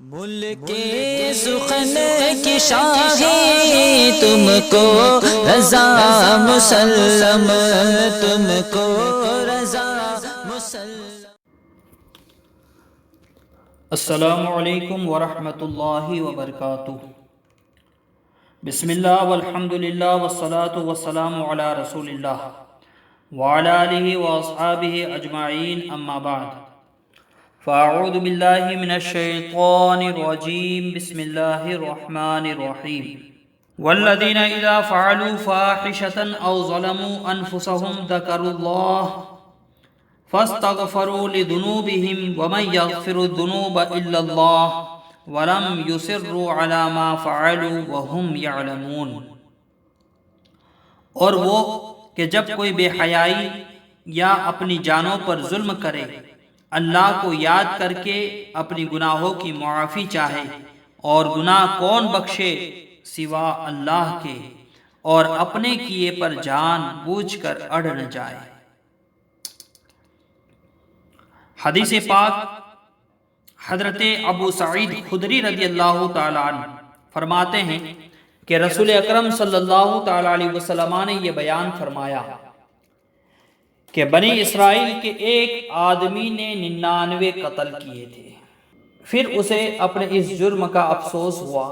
ملک سخن کی شاہی تم کو رضا مسلم، تم کو رضا مسلم۔ السلام علیکم ورحمۃ اللہ وبرکاتہ۔ بسم اللہ والحمد للہ والصلاة والسلام علی رسول اللہ وعلی آلہ واصحابہ اجمعین، اما بعد فاعوذ باللہ من الشیطان الرجیم، بسم اللہ الرحمن الرحیم۔ والذین اذا فعلوا فاحشة او ظلموا انفسهم ذکروا اللہ فاستغفروا لذنوبهم ومن يغفر الذنوب الا اللہ ولم يصروا على ما فعلوا وهم يعلمون۔ اور وہ کہ جب کوئی بے حیائی یا اپنی جانوں پر ظلم کرے، اللہ کو یاد کر کے اپنی گناہوں کی معافی چاہے، اور گناہ کون بخشے سوا اللہ کے، اور اپنے کیے پر جان بوجھ کر اڑ نہ جائے۔ حدیث پاک حضرت ابو سعید خدری رضی اللہ تعالیٰ عنہ فرماتے ہیں کہ رسول اکرم صلی اللہ تعالیٰ علیہ وسلم نے یہ بیان فرمایا کہ بنی اسرائیل کے ایک آدمی نے 99 قتل کیے تھے، پھر اسے اپنے اس جرم کا افسوس ہوا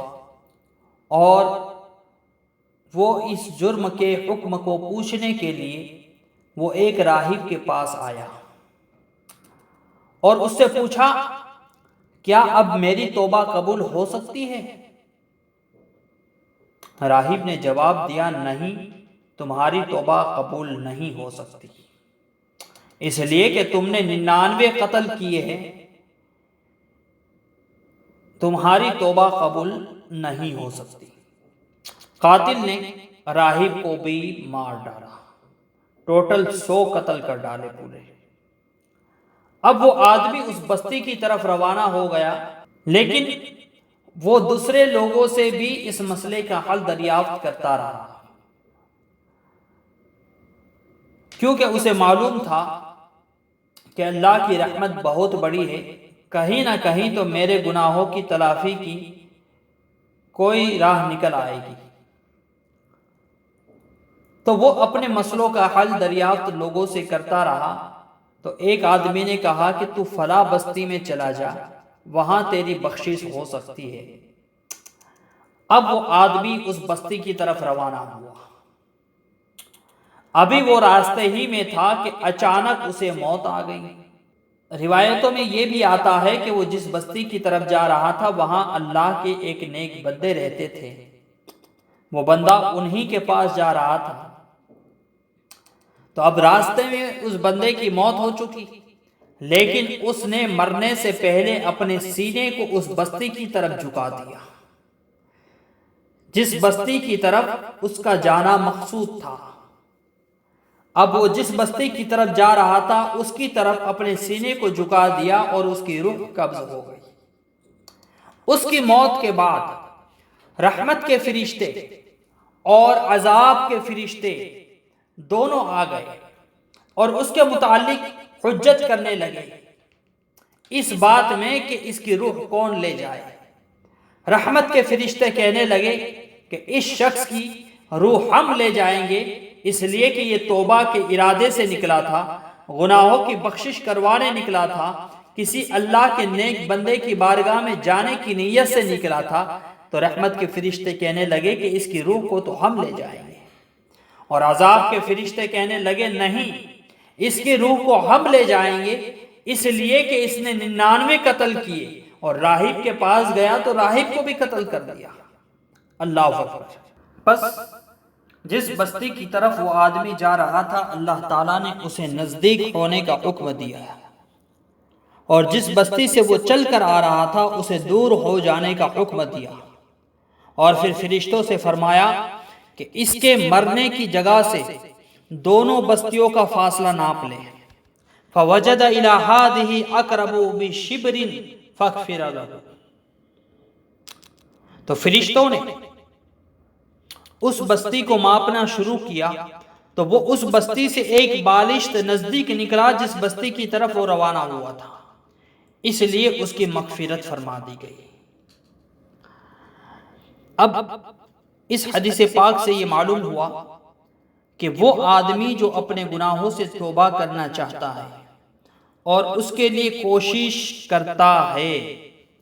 اور وہ اس جرم کے حکم کو پوچھنے کے لیے وہ ایک راہب کے پاس آیا اور اس سے پوچھا، کیا اب میری توبہ قبول ہو سکتی ہے؟ راہب نے جواب دیا، نہیں، تمہاری توبہ قبول نہیں ہو سکتی، اس لیے کہ تم نے 99 قتل کیے ہیں، تمہاری توبہ قبول نہیں ہو سکتی۔ قاتل نے راہب کو بھی مار ڈالا، ٹوٹل 100 قتل کر ڈالے پورے۔ اب وہ آدمی اس بستی کی طرف روانہ ہو گیا، لیکن وہ دوسرے لوگوں سے بھی اس مسئلے کا حل دریافت کرتا رہا، کیونکہ اسے معلوم تھا کہ اللہ کی رحمت بہت بڑی ہے، کہیں نہ کہیں تو میرے گناہوں کی تلافی کی کوئی راہ نکل آئے گی۔ تو وہ اپنے مسئلوں کا حل دریافت لوگوں سے کرتا رہا۔ تو ایک آدمی نے کہا کہ تو فلاں بستی میں چلا جا، وہاں تیری بخشش ہو سکتی ہے۔ اب وہ آدمی اس بستی کی طرف روانہ ہوا۔ ابھی وہ راستے ہی میں تھا کہ اچانک اسے موت آ گئی۔ روایتوں میں یہ بھی آتا ہے کہ وہ جس بستی کی طرف جا رہا تھا وہاں اللہ کے ایک نیک بندے رہتے تھے، وہ بندہ انہی کے پاس جا رہا تھا۔ تو اب راستے میں اس بندے کی موت ہو چکی، لیکن اس نے مرنے سے پہلے اپنے سینے کو اس بستی کی طرف جھکا دیا جس بستی کی طرف اس کا جانا مقصود تھا۔ اب وہ جس بستی کی طرف جا رہا تھا اس کی طرف اپنے سینے کو جھکا دیا اور اس کی روح قبض ہو گئی۔ اس کی موت کے بعد رحمت کے فرشتے اور عذاب کے فرشتے دونوں آ گئے اور اس کے متعلق حجت کرنے لگے اس بات میں کہ اس کی روح کون لے جائے۔ رحمت کے فرشتے کہنے لگے کہ اس شخص کی روح ہم لے جائیں گے، اس لیے کہ یہ توبہ کے ارادے سے نکلا تھا، گناہوں کی بخشش کروانے نکلا تھا، کسی اللہ کے نیک بندے کی بارگاہ میں جانے کی نیت سے نکلا تھا۔ تو رحمت کے فرشتے کہنے لگے کہ اس کی روح کو تو ہم لے جائیں گے، اور عذاب کے فرشتے کہنے لگے نہیں، اس کی روح کو ہم لے جائیں گے، اس لیے کہ اس نے 99 قتل کیے، اور راہب کے پاس گیا تو راہب کو بھی قتل کر دیا۔ اللہ اکبر۔ بس جس بستی کی طرف وہ آدمی جا رہا تھا اللہ تعالیٰ نے اسے نزدیک ہونے کا حکم دیا، اور جس بستی سے وہ چل کر آ رہا تھا اسے دور ہو جانے کا حکم دیا، اور پھر فرشتوں سے فرمایا کہ اس کے مرنے کی جگہ سے دونوں بستیوں کا فاصلہ ناپ لے۔ فوجد الی ہذہ اقرب بشبر فاغفر لہ۔ تو فرشتوں نے اس بستی کو ماپنا شروع کیا تو وہ اس بستی سے ایک بالشت نزدیک نکلا جس بستی کی طرف وہ روانہ ہوا تھا، اس لیے اس کی مغفرت فرما دی گئی۔ اب اس حدیث پاک سے یہ معلوم ہوا کہ وہ آدمی جو اپنے گناہوں سے توبہ کرنا چاہتا ہے اور اس کے لیے کوشش کرتا ہے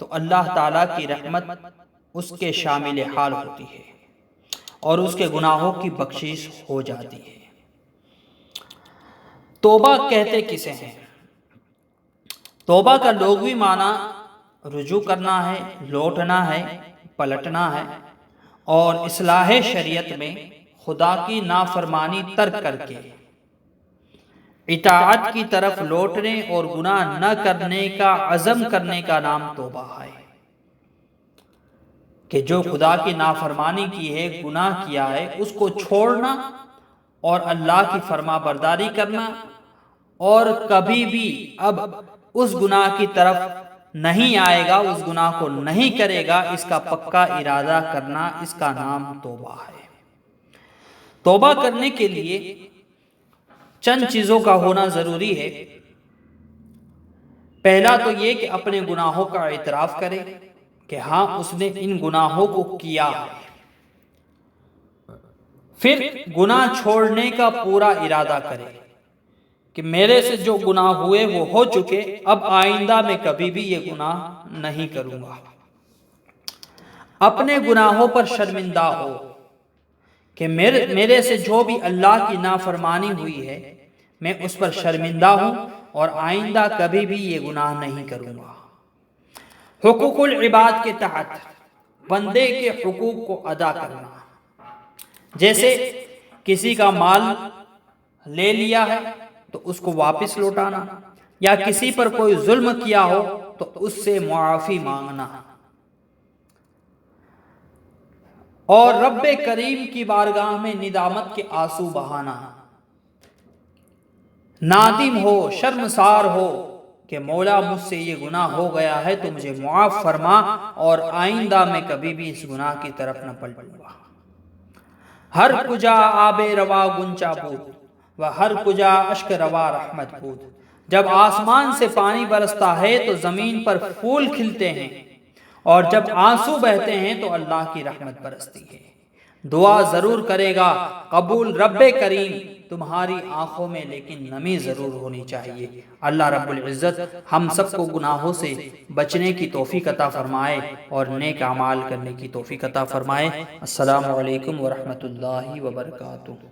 تو اللہ تعالیٰ کی رحمت اس کے شامل حال ہوتی ہے اور اس کے گناہوں کی بخشش ہو جاتی ہے۔ توبہ کہتے کسے ہیں؟ توبہ کا لغوی معنی رجوع کرنا ہے، لوٹنا ہے، پلٹنا ہے، اور اصلاح شریعت میں خدا کی نافرمانی ترک کر کے اطاعت کی طرف لوٹنے اور گناہ نہ کرنے کا عزم کرنے کا نام توبہ ہے۔ کہ جو خدا کی نافرمانی کی ہے، گناہ کیا ہے، اس کو چھوڑنا اور اللہ کی فرما برداری کرنا، اور کبھی بھی اب اس گناہ کی طرف نہیں آئے گا، اس گناہ کو نہیں کرے گا، اس کا پکا ارادہ کرنا، اس کا نام توبہ ہے۔ توبہ کرنے کے لیے چند چیزوں کا ہونا ضروری ہے۔ پہلا تو یہ کہ اپنے گناہوں کا اعتراف کرے کہ ہاں اس نے ان گناہوں کو کیا ہے، پھر گناہ چھوڑنے کا پورا ارادہ کرے کہ میرے سے جو گناہ ہوئے وہ ہو چکے، اب آئندہ میں کبھی بھی یہ گناہ نہیں کروں گا۔ اپنے گناہوں پر شرمندہ ہو کہ میرے سے جو بھی اللہ کی نافرمانی ہوئی ہے میں اس پر شرمندہ ہوں اور آئندہ کبھی بھی یہ گناہ نہیں کروں گا۔ حقوق العباد کے تحت بندے کے حقوق کو ادا کرنا، جیسے کسی کا مال لے لیا ہے تو اس کو واپس لوٹانا، یا کسی پر کوئی ظلم کیا ہو تو اس سے معافی مانگنا، اور رب کریم کی بارگاہ میں ندامت کے آنسو بہانا، نادم ہو، شرمسار ہو کہ مولا مجھ سے یہ گناہ ہو گیا ہے تو مجھے معاف فرما اور آئندہ میں کبھی بھی اس گناہ کی طرف نہ پلٹوں گا۔ ہر کجا آب روا گنچا بود و ہر کجا اشک روا رحمت بود۔ جب آسمان سے پانی برستا ہے تو زمین پر پھول کھلتے ہیں، اور جب آنسو بہتے ہیں تو اللہ کی رحمت برستی ہے۔ دعا ضرور کرے گا قبول رب کریم تمہاری آنکھوں میں، لیکن نمی ضرور ہونی چاہیے۔ اللہ رب العزت ہم سب کو گناہوں سے بچنے کی توفیق عطا فرمائے اور نیک اعمال کرنے کی توفیق عطا فرمائے۔ السلام علیکم ورحمۃ اللہ وبرکاتہ۔